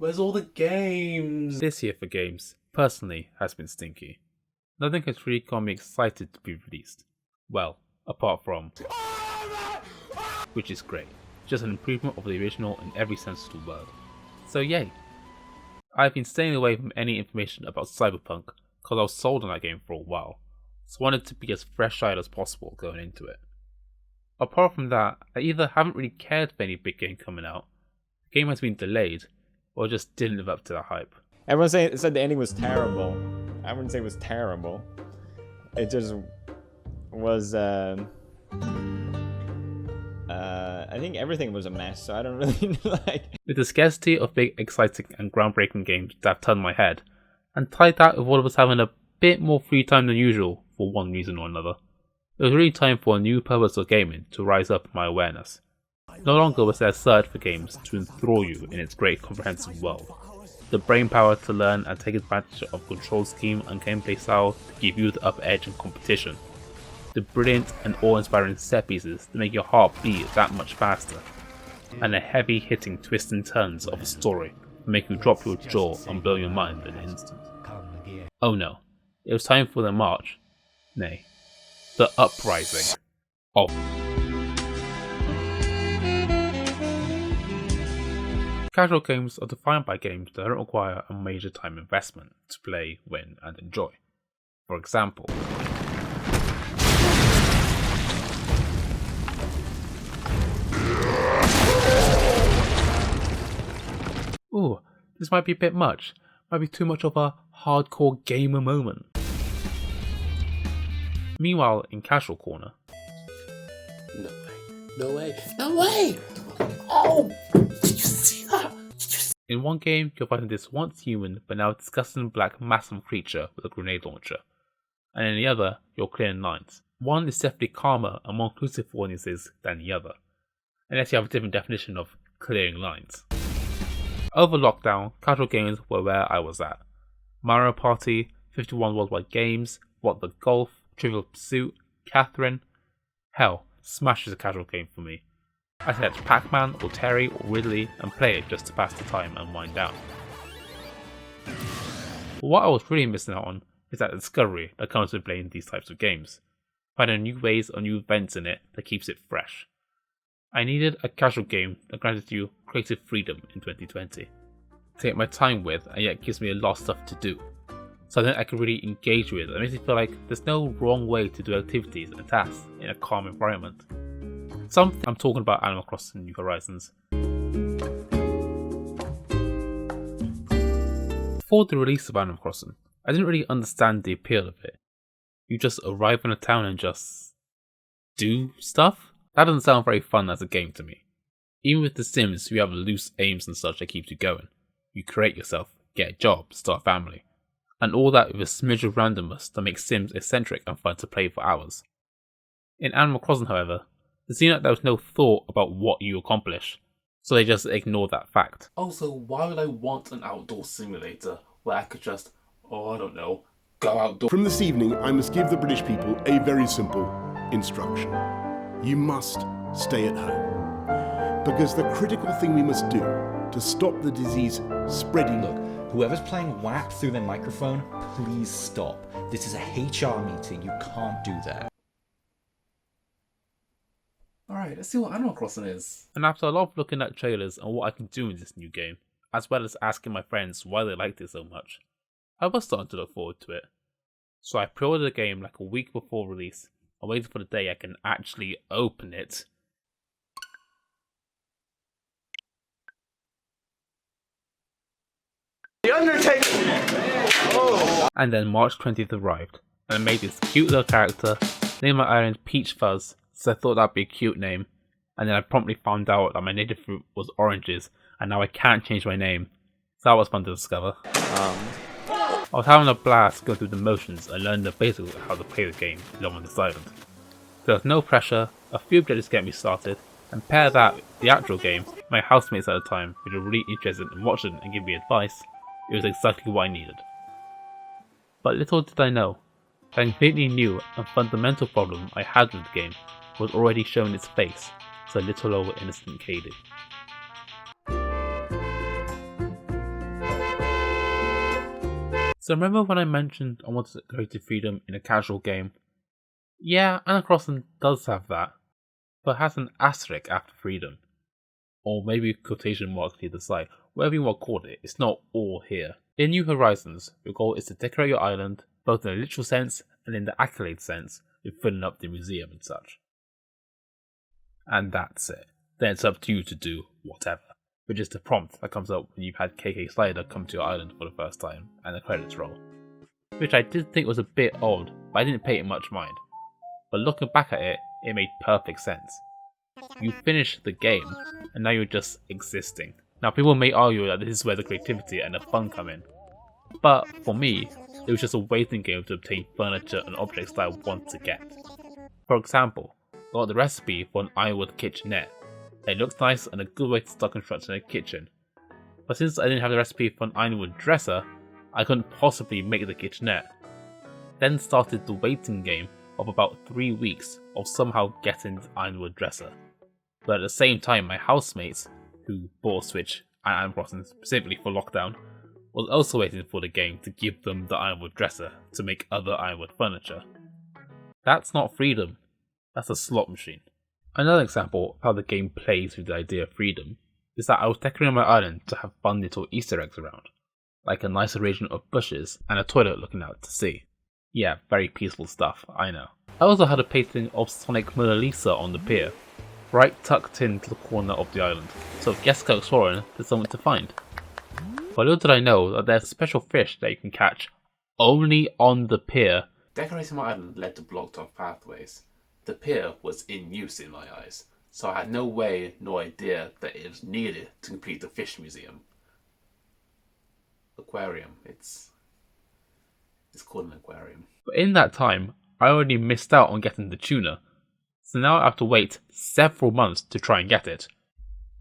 Where's all the games? This year for games, personally, has been stinky. Nothing has really got me excited to be released. Well, apart from... which is great. Just an improvement of the original in every sense of the word. So yay! I've been staying away from any information about Cyberpunk because I was sold on that game for a while, so I wanted to be as fresh-eyed as possible going into it. Apart from that, I either haven't really cared for any big game coming out, the game has been delayed, or just didn't live up to the hype. Everyone said the ending was terrible. I wouldn't say it was terrible. It just was, I think everything was a mess, so I don't really like... With the scarcity of big, exciting and groundbreaking games that have turned my head, and tied that with all of us having a bit more free time than usual for one reason or another, it was really time for a new purpose of gaming to rise up in my awareness. No longer was there a search for games to enthrall you in its great comprehensive world. The brain power to learn and take advantage of control scheme and gameplay style to give you the upper edge in competition. The brilliant and awe-inspiring set pieces to make your heart beat that much faster. And the heavy hitting twists and turns of a story to make you drop your jaw and blow your mind in an instant. Oh no, it was time for the march, nay, the uprising of... Casual games are defined by games that don't require a major time investment to play, win, and enjoy. For example, ooh, this might be a bit much. Might be too much of a hardcore gamer moment. Meanwhile, in Casual Corner... No way. No way. No way! Oh! Did you see that? In one game, you're fighting this once human but now disgusting black massive creature with a grenade launcher. And in the other, you're clearing lines. One is definitely calmer and more inclusive for audiences than the other, unless you have a different definition of clearing lines. Over lockdown, casual games were where I was at. Mario Party, 51 Worldwide Games, What the Golf, Trivial Pursuit, Catherine. Hell, Smash is a casual game for me. I select Pac-Man or Terry or Ridley and play it just to pass the time and wind down. But what I was really missing out on is that discovery that comes with playing these types of games. Finding new ways or new events in it that keeps it fresh. I needed a casual game that granted you creative freedom in 2020. To take my time with and yet gives me a lot of stuff to do. Something I can really engage with and makes me feel like there's no wrong way to do activities and tasks in a calm environment. I'm talking about Animal Crossing New Horizons. Before the release of Animal Crossing, I didn't really understand the appeal of it. You just arrive in a town and just... do stuff? That doesn't sound very fun as a game to me. Even with The Sims, you have loose aims and such that keeps you going. You create yourself, get a job, start a family. And all that with a smidge of randomness that makes Sims eccentric and fun to play for hours. In Animal Crossing, however, it seemed like there was no thought about what you accomplish, so they just ignored that fact. Also, why would I want an outdoor simulator where I could just, I don't know, go outdoors? From this evening, I must give the British people a very simple instruction. You must stay at home. Because the critical thing we must do to stop the disease spreading... Look, whoever's playing WAP through their microphone, please stop. This is a HR meeting, you can't do that. Alright, let's see what Animal Crossing is. And after a lot of looking at trailers and what I can do in this new game, as well as asking my friends why they liked it so much, I was starting to look forward to it. So I pre-ordered the game like a week before release, and waited for the day I can actually open it. The Undertaker! Oh. And then March 20th arrived, and I made this cute little character, named my island Peach Fuzz, so I thought that'd be a cute name, and then I promptly found out that my native fruit was oranges, and now I can't change my name, so that was fun to discover. I was having a blast going through the motions and learning the basics of how to play the game along on this island. There was no pressure, a few objectives to get me started, and pair that with the actual game, my housemates at the time, who were really interested in watching and giving me advice, it was exactly what I needed. But little did I know, that completely new and fundamental problem I had with the game was already showing its face as a little old innocent KADEY. So remember when I mentioned I wanted creative freedom in a casual game? Yeah, Animal Crossing does have that, but has an asterisk after freedom. Or maybe quotation marks either side, whatever you want to call it, it's not all here. In New Horizons, your goal is to decorate your island, both in a literal sense and in the accolade sense, with filling up the museum and such. And that's it. Then it's up to you to do whatever, which is the prompt that comes up when you've had KK Slider come to your island for the first time, and the credits roll. Which I did think was a bit odd, but I didn't pay it much mind. But looking back at it, it made perfect sense. You finished the game, and now you're just existing. Now people may argue that this is where the creativity and the fun come in, but for me, it was just a waiting game to obtain furniture and objects that I want to get. For example, I got the recipe for an ironwood kitchenette. It looks nice and a good way to start constructing a kitchen. But since I didn't have the recipe for an ironwood dresser, I couldn't possibly make the kitchenette. Then started the waiting game of about 3 weeks of somehow getting the ironwood dresser. But at the same time, my housemates, who bought a Switch and Animal Crossing specifically for lockdown, was also waiting for the game to give them the ironwood dresser to make other ironwood furniture. That's not freedom, that's a slot machine. Another example of how the game plays with the idea of freedom is that I was decorating my island to have fun little Easter eggs around, like a nice arrangement of bushes and a toilet looking out to sea. Yeah, very peaceful stuff, I know. I also had a painting of Sonic Mona Lisa on the pier, right tucked into the corner of the island, so if guests go exploring, there's something to find. But little did I know that there's a special fish that you can catch only on the pier. Decorating my island led to blocked off pathways. The pier was in use in my eyes, so I had no way nor idea that it was needed to complete the fish museum. Aquarium, it's called an aquarium. But in that time, I already missed out on getting the tuna, so now I have to wait several months to try and get it.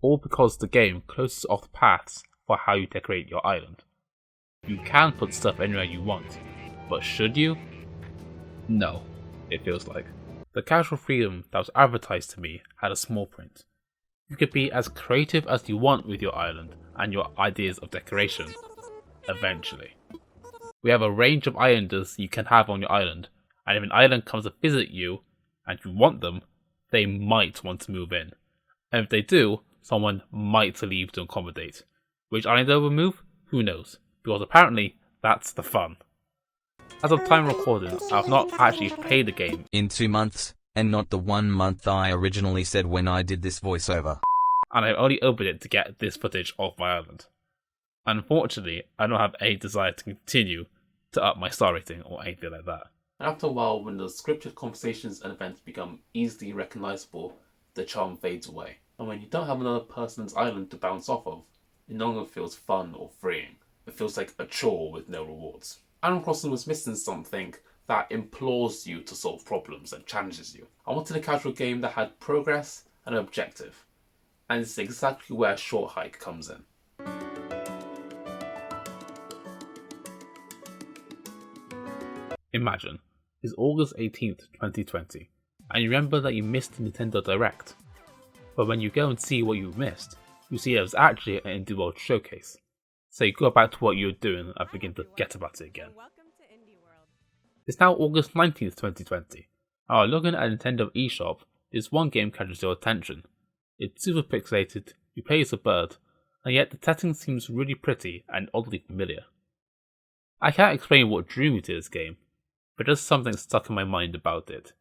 All because the game closes off the paths for how you decorate your island. You can put stuff anywhere you want, but should you? No, it feels like. The casual freedom that was advertised to me had a small print. You could be as creative as you want with your island and your ideas of decoration. Eventually. We have a range of islanders you can have on your island, and if an island comes to visit you, and you want them, they might want to move in. And if they do, someone might leave to accommodate. Which islander will move? Who knows? Because apparently, that's the fun. As of time recording, I have not actually played the game in 2 months, and not the 1 month I originally said when I did this voiceover. And I've only opened it to get this footage of my island. Unfortunately, I don't have any desire to continue to up my star rating or anything like that. After a while, when the scripted conversations and events become easily recognizable, the charm fades away. And when you don't have another person's island to bounce off of, it no longer feels fun or freeing. It feels like a chore with no rewards. Animal Crossing was missing something that implores you to solve problems and challenges you. I wanted a casual game that had progress and an objective. And it's exactly where Short Hike comes in. Imagine, it's August 18th, 2020, and you remember that you missed the Nintendo Direct. But when you go and see what you missed, you see it was actually an Indie World showcase. So you go back to what you were doing and begin to forget about it again. It's now August 19th, 2020, and while looking at Nintendo eShop, this one game catches your attention. It's super pixelated, you play as a bird, and yet the setting seems really pretty and oddly familiar. I can't explain what drew me to this game, but just something stuck in my mind about it.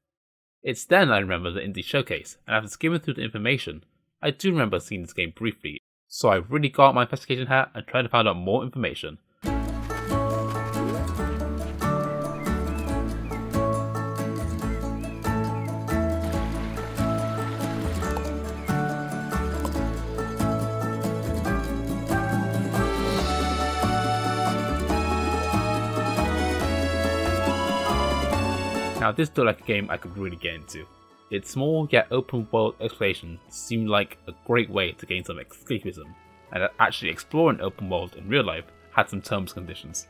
It's then I remember the indie showcase, and after skimming through the information, I do remember seeing this game briefly, so I really got out my investigation hat and tried to find out more information. Now this looked like a game I could really get into. Its small yet open world exploration seemed like a great way to gain some escapism, and that actually exploring open world in real life had some terms and conditions.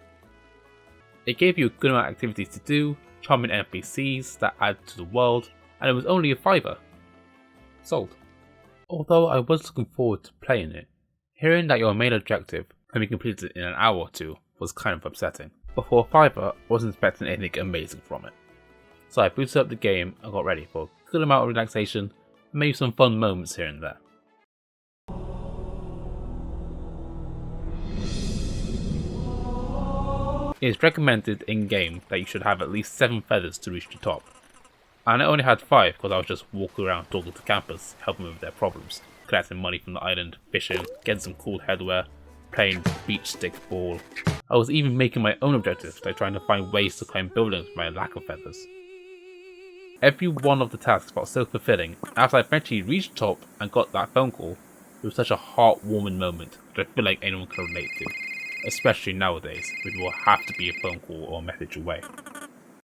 It gave you a good amount of activities to do, charming NPCs that add to the world, and it was only a $5. Sold. Although I was looking forward to playing it, hearing that your main objective can be completed in an hour or two was kind of upsetting. but for a $5 I wasn't expecting anything amazing from it. So I booted up the game and got ready for a good amount of relaxation and maybe some fun moments here and there. It is recommended in-game that you should have at least 7 feathers to reach the top, and I only had 5 because I was just walking around talking to campers, helping them with their problems, collecting money from the island, fishing, getting some cool headwear, playing beach stick ball. I was even making my own objectives, like trying to find ways to climb buildings with my lack of feathers. Every one of the tasks felt so fulfilling. After I eventually reached the top and got that phone call, it was such a heartwarming moment that I feel like anyone can relate to. Especially nowadays, when you will have to be a phone call or a message away.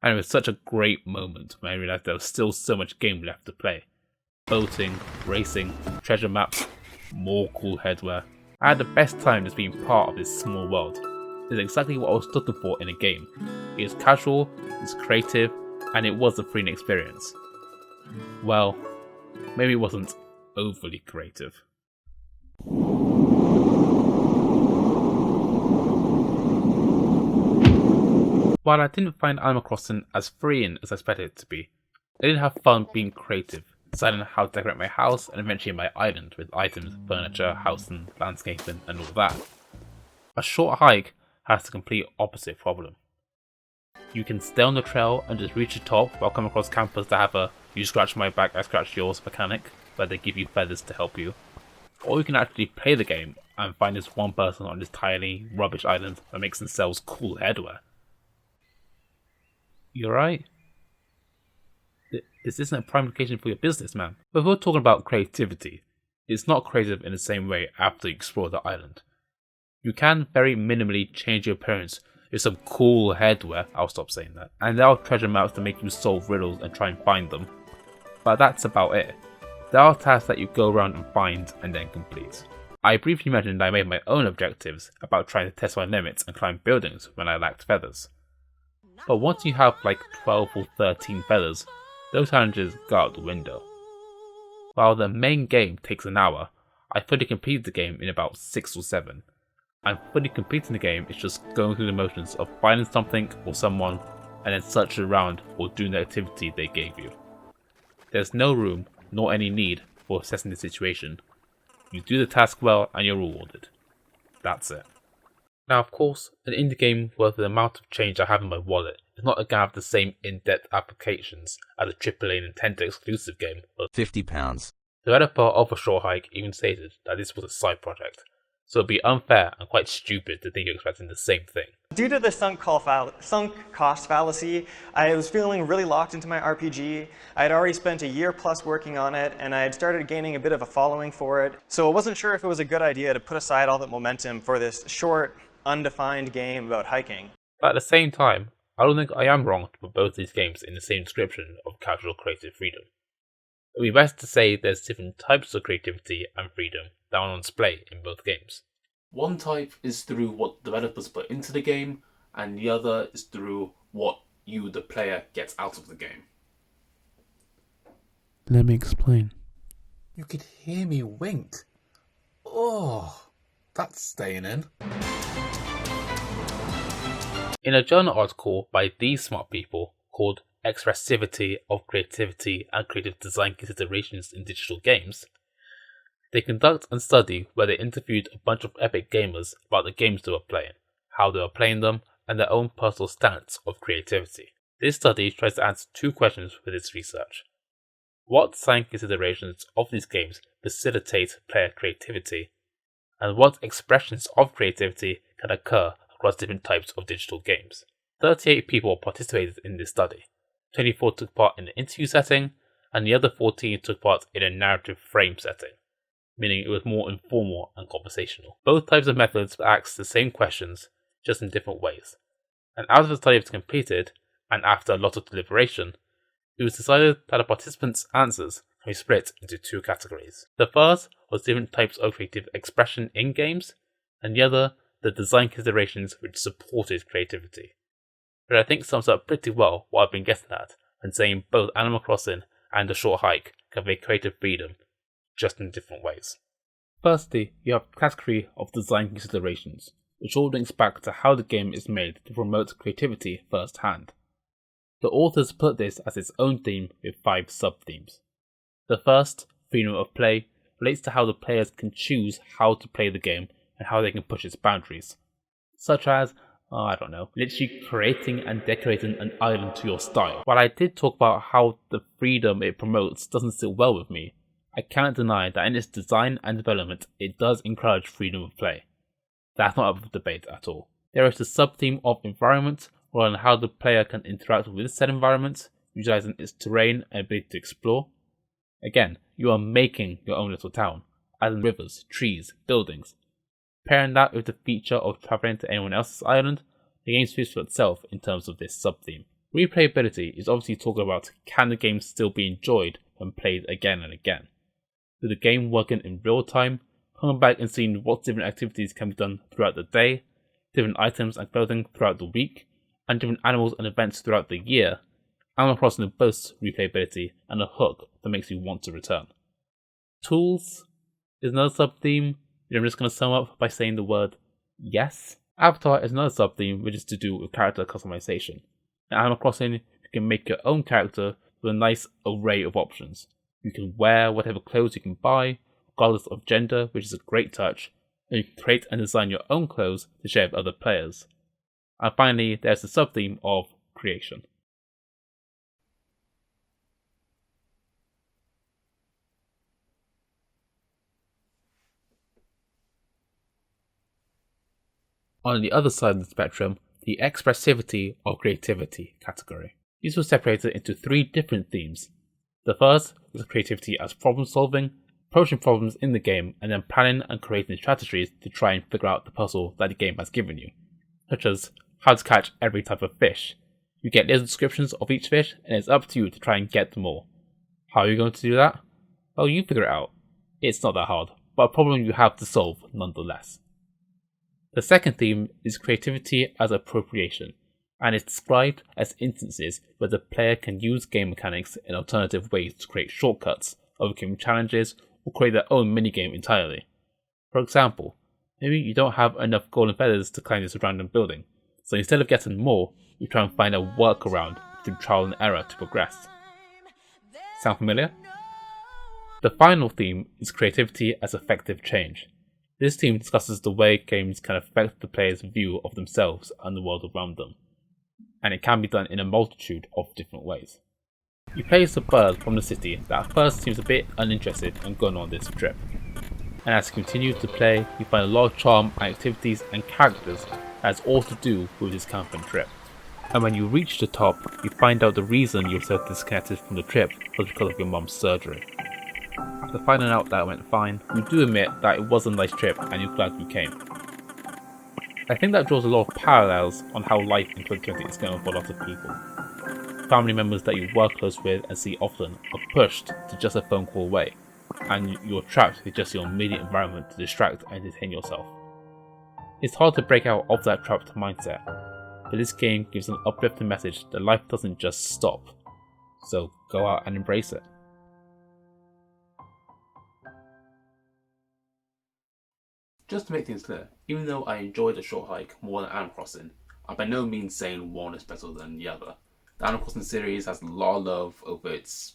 And it was such a great moment when I realised there was still so much game left to play. Boating, racing, treasure maps, more cool headwear. I had the best time just being part of this small world. It's exactly what I was looking for in a game. It is casual, it's creative, and it was a thrilling experience. Well, maybe it wasn't overly creative. While I didn't find Animal Crossing as freeing as I expected it to be, I did have fun being creative, deciding how to decorate my house and eventually my island with items, furniture, housing, landscaping and all that. A short hike has the complete opposite problem. You can stay on the trail and just reach the top while coming across campers that have a "you scratch my back, I scratch yours" mechanic, where they give you feathers to help you. Or you can actually play the game and find this one person on this tiny, rubbish island that makes and sells cool headwear. You alright? This isn't a prime location for your business, man. But if we're talking about creativity, it's not creative in the same way after you explore the island. You can very minimally change your appearance with some cool headwear, I'll stop saying that, and there are treasure maps that make you solve riddles and try and find them. But that's about it. There are tasks that you go around and find and then complete. I briefly mentioned I made my own objectives about trying to test my limits and climb buildings when I lacked feathers. But once you have like 12 or 13 feathers, those challenges go out the window. While the main game takes an hour, I fully completed the game in about 6 or 7. And fully completing the game is just going through the motions of finding something or someone and then searching around or doing the activity they gave you. There's no room nor any need for assessing the situation. You do the task well and you're rewarded. That's it. Now, of course, an indie game worth the amount of change I have in my wallet is not going to have the same in-depth applications as a AAA Nintendo exclusive game. £50. The developer of A Short Hike even stated that this was a side project, so it'd be unfair and quite stupid to think you're expecting the same thing. Due to the sunk cost fallacy, I was feeling really locked into my RPG. I had already spent a year plus working on it, and I had started gaining a bit of a following for it. So I wasn't sure if it was a good idea to put aside all that momentum for this short, undefined game about hiking. But at the same time, I don't think I am wrong to put both these games in the same description of casual creative freedom. It would be best to say there's different types of creativity and freedom that are on display in both games. One type is through what developers put into the game, and the other is through what you, the player, gets out of the game. Let me explain. You could hear me wink. Oh, that's staying in. In a journal article by these smart people called Expressivity of Creativity and Creative Design Considerations in Digital Games, they conduct and study where they interviewed a bunch of epic gamers about the games they were playing, how they were playing them, and their own personal stance of creativity. This study tries to answer 2 questions with its research. What design considerations of these games facilitate player creativity, and what expressions of creativity can occur across different types of digital games. 38 people participated in this study. 24 took part in an interview setting, and the other 14 took part in a narrative frame setting, meaning it was more informal and conversational. Both types of methods asked the same questions, just in different ways. And as the study was completed, and after a lot of deliberation, it was decided that the participants' answers can be split into 2 categories. The first was different types of creative expression in games, and the other, the design considerations which supported creativity. But I think sums up pretty well what I've been getting at when saying both Animal Crossing and A Short Hike convey creative freedom, just in different ways. Firstly, you have the category of design considerations, which all links back to how the game is made to promote creativity firsthand. The authors put this as its own theme with 5 sub-themes. The first, freedom of play, relates to how the players can choose how to play the game and how they can push its boundaries, such as, literally creating and decorating an island to your style. While I did talk about how the freedom it promotes doesn't sit well with me, I can't deny that in its design and development it does encourage freedom of play. That's not up for debate at all. There is the sub-theme of environment, on how the player can interact with said environment, utilizing its terrain and ability to explore. Again, you are making your own little town, adding rivers, trees, buildings. Pairing that with the feature of traveling to anyone else's island, the game speaks for itself in terms of this sub-theme. Replayability is obviously talking about, can the game still be enjoyed when played again and again? With the game working in real time, coming back and seeing what different activities can be done throughout the day, different items and clothing throughout the week, and different animals and events throughout the year, Animal Crossing boasts replayability and a hook that makes you want to return. Tools is another sub-theme, which I'm just going to sum up by saying the word yes. Avatar is another sub-theme which is to do with character customization. In Animal Crossing, you can make your own character with a nice array of options. You can wear whatever clothes you can buy, regardless of gender, which is a great touch, and you can create and design your own clothes to share with other players. And finally, there's the sub-theme of creation. On the other side of the spectrum, the expressivity of creativity category. These were separated into 3 different themes. The first is creativity as problem solving, approaching problems in the game and then planning and creating strategies to try and figure out the puzzle that the game has given you, such as how to catch every type of fish. You get little descriptions of each fish and it's up to you to try and get them all. How are you going to do that? Well, you figure it out. It's not that hard, but a problem you have to solve nonetheless. The second theme is creativity as appropriation, and is described as instances where the player can use game mechanics in alternative ways to create shortcuts, overcome challenges, or create their own minigame entirely. For example, maybe you don't have enough golden feathers to climb this random building, so instead of getting more, you try and find a workaround through trial and error to progress. Sound familiar? The final theme is creativity as effective change. This theme discusses the way games can affect the player's view of themselves and the world around them, and it can be done in a multitude of different ways. You play as a bird from the city that at first seems a bit uninterested in going on this trip, and as you continue to play, you find a lot of charm, activities and characters that has all to do with this camping trip. And when you reach the top, you find out the reason you're so disconnected from the trip was because of your mum's surgery. After finding out that it went fine, you do admit that it was a nice trip and you're glad you came. I think that draws a lot of parallels on how life in 2020 is going for a lot of people. Family members that you work close with and see often are pushed to just a phone call away, and you're trapped with just your immediate environment to distract and entertain yourself. It's hard to break out of that trapped mindset, but this game gives an uplifting message that life doesn't just stop, so go out and embrace it. Just to make things clear, even though I enjoyed the short hike more than Animal Crossing, I'm by no means saying one is better than the other. The Animal Crossing series has a lot of love over its,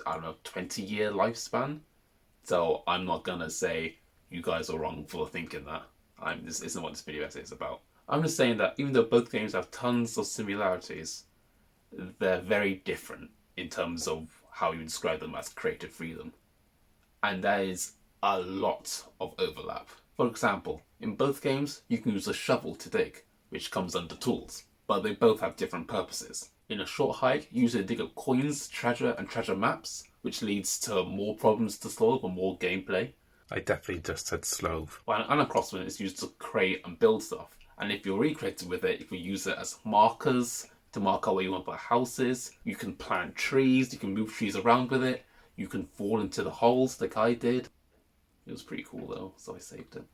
20-year lifespan, so I'm not gonna say you guys are wrong for thinking that. This isn't what this video essay is about. I'm just saying that even though both games have tons of similarities, they're very different in terms of how you describe them as creative freedom. And there is a lot of overlap. For example, in both games, you can use a shovel to dig, which comes under tools, but they both have different purposes. In a short hike, you use it to dig up coins, treasure, and treasure maps, which leads to more problems to solve and more gameplay. I definitely just said slove. While an Animal Crossing is used to create and build stuff, and if you're really creative with it, you can use it as markers to mark out where you want to put houses. You can plant trees, you can move trees around with it, you can fall into the holes like I did. It was pretty cool though, so I saved it.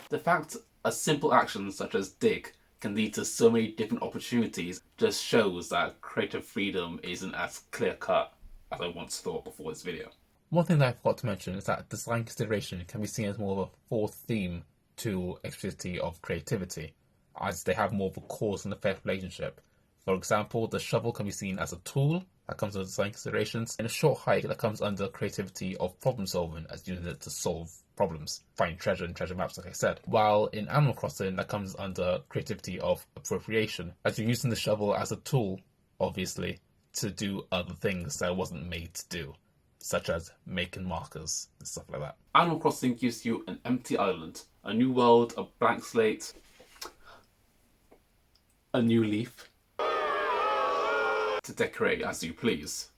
The fact a simple action such as dig can lead to so many different opportunities just shows that creative freedom isn't as clear cut as I once thought before this video. One thing that I forgot to mention is that design consideration can be seen as more of a fourth theme to explicitity of creativity, as they have more of a cause and effect relationship. For example, the shovel can be seen as a tool that comes under design considerations, and a short hike that comes under creativity of problem solving, as using it to solve problems, find treasure and treasure maps, like I said. While in Animal Crossing, that comes under creativity of appropriation, as you're using the shovel as a tool, obviously, to do other things that it wasn't made to do, such as making markers and stuff like that. Animal Crossing gives you an empty island, a new world, a blank slate, a new leaf to decorate as you please.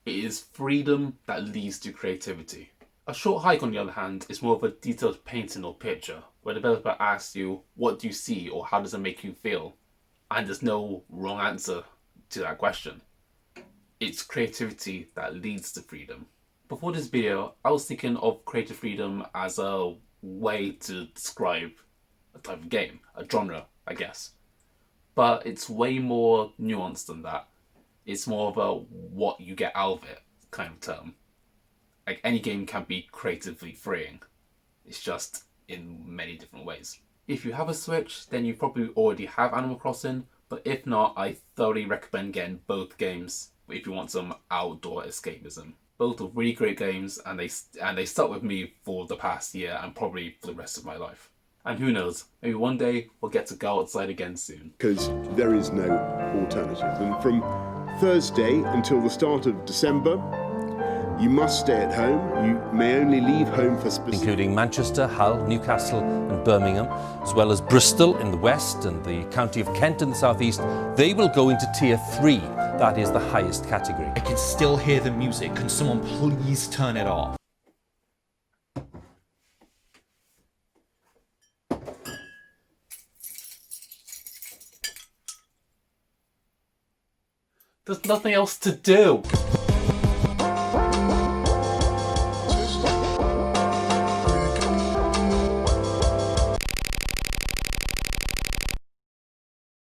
It is freedom that leads to creativity. A short hike, on the other hand, is more of a detailed painting or picture, where the developer asks you, what do you see or how does it make you feel? And there's no wrong answer to that question. It's creativity that leads to freedom. Before this video, I was thinking of creative freedom as a way to describe a type of game, a genre, I guess. But it's way more nuanced than that. It's more of a what you get out of it kind of term. Like, any game can be creatively freeing. It's just in many different ways. If you have a Switch, then you probably already have Animal Crossing, but if not, I thoroughly recommend getting both games if you want some outdoor escapism. Both are really great games, and they stuck with me for the past year and probably for the rest of my life. And who knows, maybe one day we'll get to go outside again soon. Because there is no alternative. And from Thursday until the start of December, you must stay at home. You may only leave home for specific... including Manchester, Hull, Newcastle and Birmingham, as well as Bristol in the west and the county of Kent in the southeast. They will go into Tier 3, that is the highest category. I can still hear the music. Can someone please turn it off? There's nothing else to do.